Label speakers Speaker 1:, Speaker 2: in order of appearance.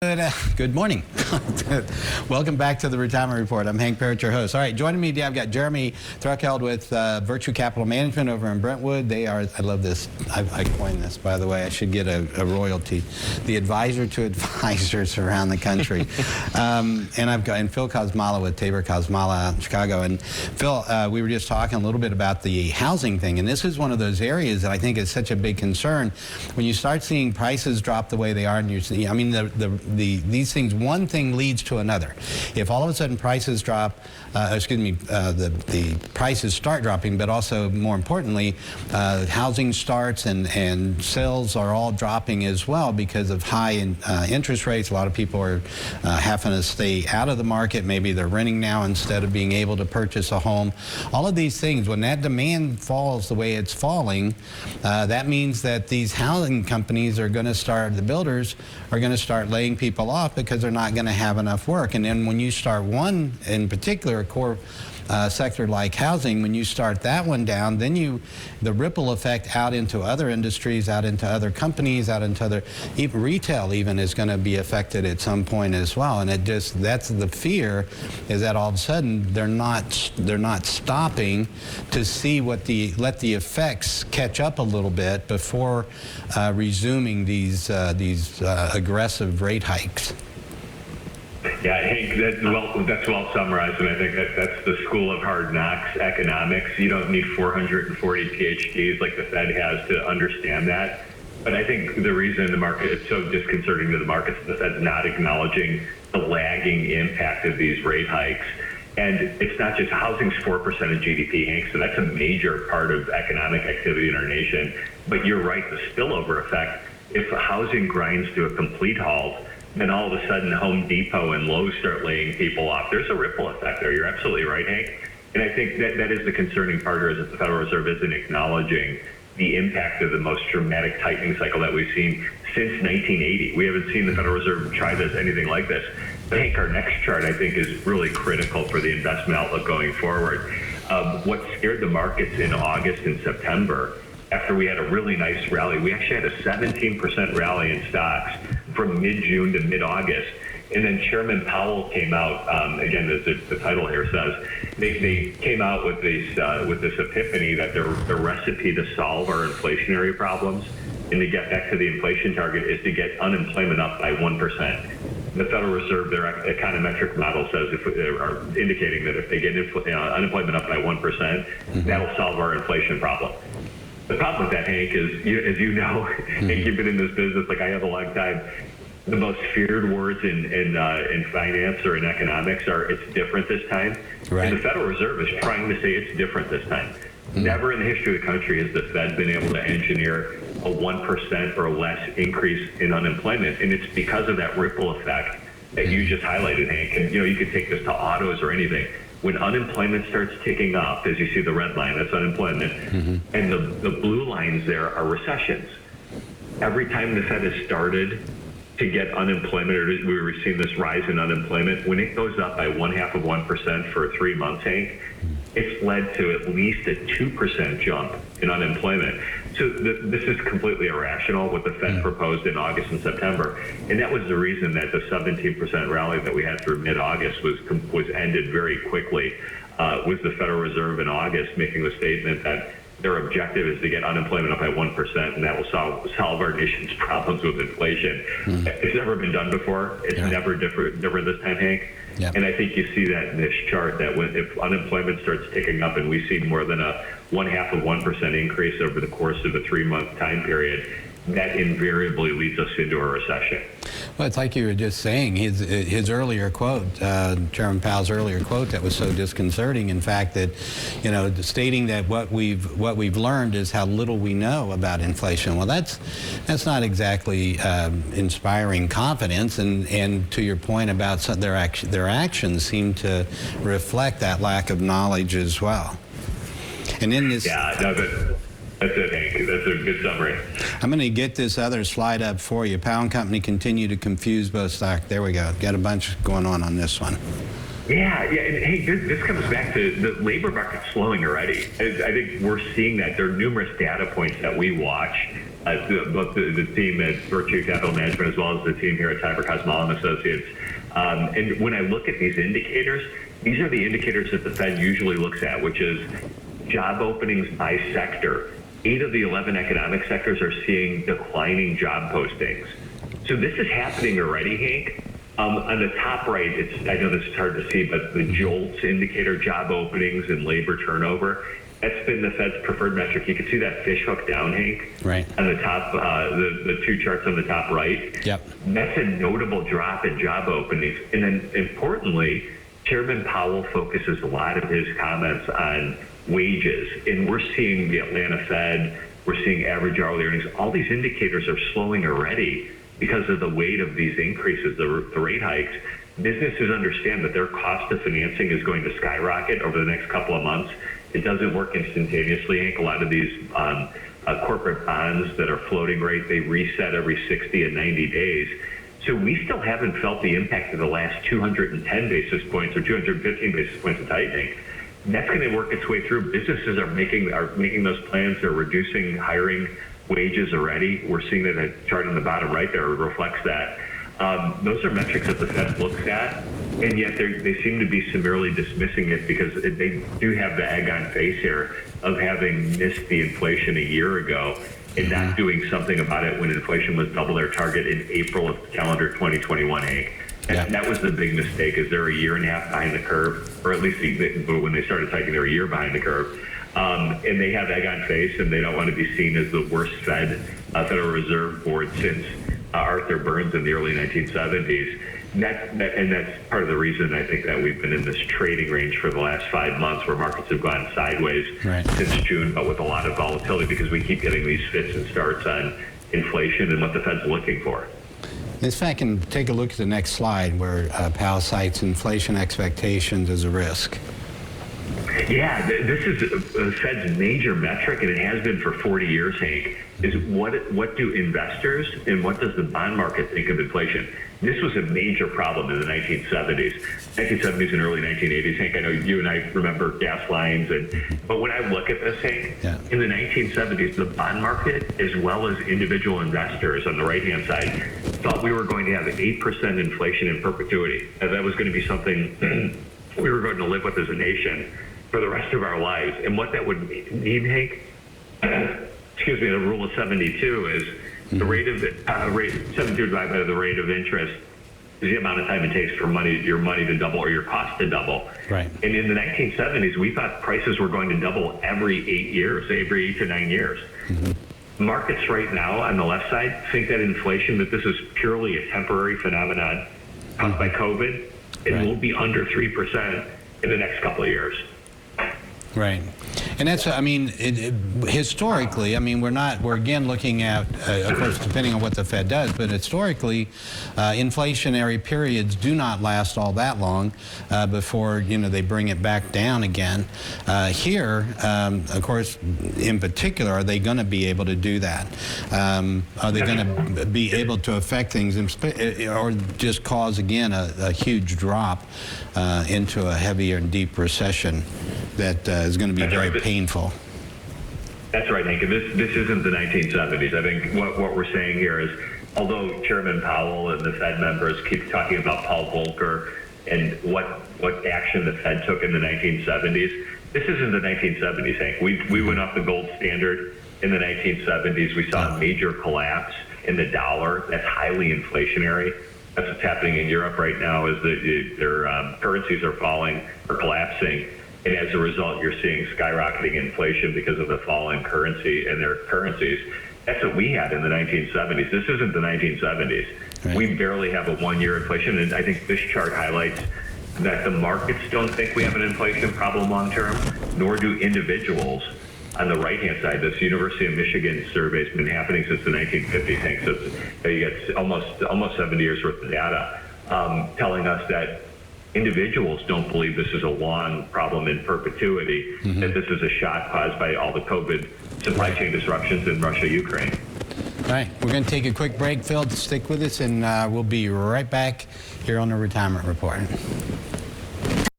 Speaker 1: Good morning. Welcome back to the Retirement Report. I'm Hank Parrott, your host. All right, joining me today, I've got Jeremy Threlkeld with Virtue Capital Management over in Brentwood. They are, I love this, I coined this, by the way. I should get a royalty. The advisor to advisors around the country. And I've got Phil Kosmala with TaiberKosmala out in Chicago. And Phil, we were just talking a little bit about the housing thing. And this is one of those areas that I think is such a big concern. When you start seeing prices drop the way they are, and you see, I mean, these things, one thing leads to another. If all of a sudden prices drop, the prices start dropping, but also more importantly, housing starts and sales are all dropping as well because of high interest rates. A lot of people are having to stay out of the market. Maybe they're renting now instead of being able to purchase a home. All of these things, when that demand falls the way it's falling, that means that these housing companies are going to start, the builders are going to start laying people off because they're not going to have enough work. And then when you start one, in particular, a core sector like housing, when you start that one down, then the ripple effect out into other industries, out into other companies, out into other, even retail even is going to be affected at some point as well. And that's the fear, is that all of a sudden they're not stopping to see let the effects catch up a little bit before resuming these aggressive rate hikes.
Speaker 2: Yeah, Hank, that's well summarized, and I think that's the school of hard knocks economics. You don't need 440 PhDs like the Fed has to understand that. But I think the reason the market is so disconcerting to the markets is the Fed's not acknowledging the lagging impact of these rate hikes. And it's not just housing's 4% of GDP, Hank, so that's a major part of economic activity in our nation. But you're right, the spillover effect, if housing grinds to a complete halt, then all of a sudden Home Depot and Lowe's start laying people off. There's a ripple effect there. You're absolutely right, Hank. And I think that is the concerning part, is that the Federal Reserve isn't acknowledging the impact of the most dramatic tightening cycle that we've seen since 1980. We haven't seen the Federal Reserve try anything like this. But Hank, our next chart, I think, is really critical for the investment outlook going forward. What scared the markets in August and September, after we had a really nice rally, we actually had a 17% rally in stocks from mid-June to mid-August. And then Chairman Powell came out, again, as the title here says, they came out with this epiphany that the recipe to solve our inflationary problems and to get back to the inflation target is to get unemployment up by 1%. The Federal Reserve, their econometric model says, are indicating that if they get unemployment up by 1%, that'll solve our inflation problem. The problem with that, Hank, is, as you know, and you've been in this business like I have a long time, the most feared words in finance or in economics are "it's different this time." Right. And the Federal Reserve is trying to say it's different this time. Never in the history of the country has the Fed been able to engineer a 1% or less increase in unemployment, and it's because of that ripple effect that you just highlighted, Hank. And you could take this to autos or anything. When unemployment starts ticking up, as you see the red line, that's unemployment, and the blue lines there are recessions. Every time the Fed has started to get unemployment, or we've seen this rise in unemployment, when it goes up by 0.5% for 3 months, Hank, it's led to at least a 2% jump in unemployment. So this is completely irrational, what the Fed proposed in August and September. And that was the reason that the 17% rally that we had through mid-August was ended very quickly, with the Federal Reserve in August making the statement that their objective is to get unemployment up by 1%, and that will solve our nation's problems with inflation. It's never been done before. It's never different this time, Hank. Yep. And I think you see that in this chart, that if unemployment starts ticking up and we see more than a 0.5% increase over the course of a 3-month time period, that invariably leads us into a recession.
Speaker 1: Well, it's like you were just saying, his earlier quote, Chairman Powell's earlier quote, that was so disconcerting. In fact, that stating that what we've learned is how little we know about inflation. Well, that's not exactly inspiring confidence. And to your point about their actions seem to reflect that lack of knowledge as well. And in this,
Speaker 2: that's it, Hank. That's a good summary.
Speaker 1: I'm going to get this other slide up for you. Powell and Company continue to confuse both stocks. There we go. Got a bunch going on this one.
Speaker 2: Yeah. And hey, this comes back to the labor market slowing already. I think we're seeing that. There are numerous data points that we watch both the team at Virtue Capital Management as well as the team here at TaiberKosmala and Associates. And when I look at these indicators, these are the indicators that the Fed usually looks at, which is job openings by sector. 8 of the 11 economic sectors are seeing declining job postings. So this is happening already, Hank. On the top right, I know this is hard to see, but the JOLTS indicator, job openings and labor turnover, that's been the Fed's preferred metric. You can see that fish hook down, Hank,
Speaker 1: right
Speaker 2: on the top, the 2 charts on the top right.
Speaker 1: Yep.
Speaker 2: That's a notable drop in job openings. And then importantly, Chairman Powell focuses a lot of his comments on wages. And we're seeing the Atlanta Fed, we're seeing average hourly earnings. All these indicators are slowing already because of the weight of these increases, the rate hikes. Businesses understand that their cost of financing is going to skyrocket over the next couple of months. It doesn't work instantaneously, Hank. A lot of these corporate bonds that are floating rate, they reset every 60 and 90 days. So we still haven't felt the impact of the last 210 basis points or 215 basis points of tightening. That's going to work its way through. Businesses are making those plans. They're reducing hiring wages already. We're seeing that a chart on the bottom right there reflects that. Those are metrics that the Fed looks at, and yet they seem to be summarily dismissing it because they do have the egg on face here of having missed the inflation a year ago and not doing something about it when inflation was double their target in April of calendar 2021, Hank. And that was the big mistake, is they're a year and a half behind the curve, or at least when they started tightening, they're a year behind the curve. And they have egg on face, and they don't want to be seen as the worst Federal Reserve Board since Arthur Burns in the early 1970s. And that's part of the reason I think that we've been in this trading range for the last 5 months, where markets have gone sideways since June, but with a lot of volatility because we keep getting these fits and starts on inflation and what the Fed's looking for.
Speaker 1: In fact, can take a look at the next slide where Powell cites inflation expectations as a risk.
Speaker 2: Yeah, this is the Fed's major metric, and it has been for 40 years, Hank, is what do investors and what does the bond market think of inflation? This was a major problem in the 1970s and early 1980s, Hank. I know you and I remember gas lines, but when I look at this, Hank, in the 1970s, the bond market, as well as individual investors on the right-hand side, thought we were going to have 8% inflation in perpetuity. And that was going to be something we were going to live with as a nation for the rest of our lives. And what that would mean, Hank, excuse me, the rule of 72 is the rate of 72 divided by the rate of interest is the amount of time it takes for your money to double or your cost to double.
Speaker 1: Right.
Speaker 2: And in the 1970s, we thought prices were going to double every 8 years, every 8 to 9 years. Markets right now on the left side think that inflation, that this is purely a temporary phenomenon caused by COVID. It will be under 3% in the next couple of years.
Speaker 1: Right. And that's, I mean, historically, I mean, we're again looking at, of course, depending on what the Fed does, but historically, inflationary periods do not last all that long before, they bring it back down again. Here, of course, in particular, are they going to be able to do that? Are they going to be able to affect things or just cause, again, a huge drop into a heavier and deep recession that is going to be very painful?
Speaker 2: That's right, Hank. This isn't the 1970s. I think what we're saying here is, although Chairman Powell and the Fed members keep talking about Paul Volcker and what action the Fed took in the 1970s, this isn't the 1970s, Hank. We went off the gold standard in the 1970s. We saw a major collapse in the dollar. That's highly inflationary. That's what's happening in Europe right now, is that their currencies are falling or collapsing. And as a result, you're seeing skyrocketing inflation because of the fall in currency and their currencies. That's what we had in the 1970s. This isn't the 1970s. Right. We barely have a one-year inflation. And I think this chart highlights that the markets don't think we have an inflation problem long-term, nor do individuals. On the right-hand side, this University of Michigan survey has been happening since the 1950s. So you get almost 70 years worth of data telling us that individuals don't believe this is a long problem in perpetuity, that this is a shock caused by all the COVID supply chain disruptions in Russia, Ukraine.
Speaker 1: All right, we're going to take a quick break. Phil, stick with us, and we'll be right back here on the Retirement Report.